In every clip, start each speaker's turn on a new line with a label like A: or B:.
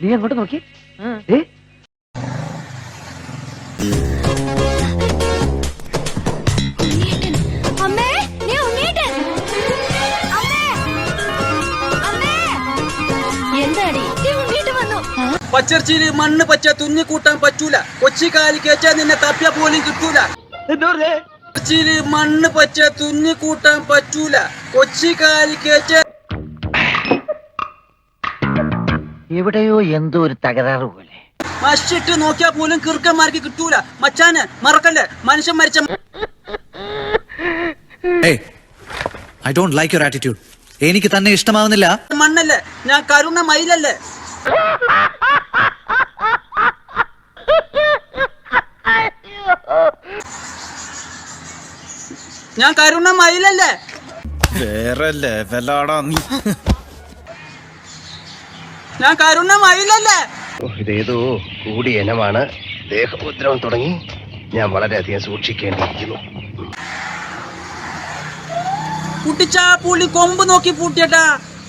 A: നീ അങ്ങോട്ട് നോക്കി.
B: പച്ചർച്ചിയില് മണ്ണ് പച്ച തുന്നി കൂട്ടാൻ പറ്റൂല. കൊച്ചി കാലി കേച്ചാ നിന്നെ തപ്പിയ പോലും കിട്ടൂല. പച്ചർച്ചിയില് മണ്ണ് പച്ച തുന്നി കൂട്ടാൻ പറ്റൂല. കൊച്ചി കാലി കേച്ച
A: എവിടെയോ എന്തോ ഒരു തകരാറ് പോലെ.
B: മഷിട്ട് നോക്കിയാ പോലും കിറുക്കന്മാർക്ക് കിട്ടൂല. മച്ചാന് മറക്കല്ലേ, മനുഷ്യൻ മരിച്ച
C: I don't like your attitude. എനിക്ക് തന്നെ ഇഷ്ടമാവുന്നില്ല.
B: മണ്ണല്ലേ, ഞാൻ കരുണ മയിലല്ലേ. ഞാൻ കരുണ മയിലല്ലേ.
C: വേറെ ലെവലാടാ നീ.
B: ഞാൻ കരുണ മയിലല്ലേ.
D: ഇതേതോ കൂടിയ ഇനമാണ്. ദേഹോദ്രവം തുടങ്ങി. ഞാൻ വളരെയധികം സൂക്ഷിക്കേണ്ടിയിരിക്കുന്നു.
B: കുട്ടിച്ചാ പുള്ളി കൊമ്പ് നോക്കി പൂട്ടിയട്ടാ.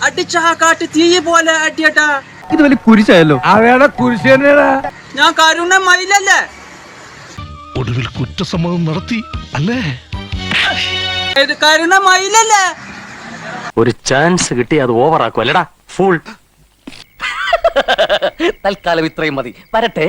B: അടിച്ചാ കാട്ട് തീ പോലെ അടിയട്ടാ.
E: ഇത് വലിയ കുരിശായല്ലോ. അവയുടെ കുരിശ് തന്നെയാ.
B: ഞാൻ കരുണ മയിലല്ലേ.
F: ഒടുവിൽ കുറ്റസമ്മതം നടത്തി അല്ലേ?
B: ഇത് കരുണ മയിലല്ലേ.
G: ഒരു ചാൻസ് കിട്ടി അത് ഓവറാക്കും അല്ലടാ ഫുൾ. തൽക്കാലം ഇത്രയും മതി. വരട്ടെ.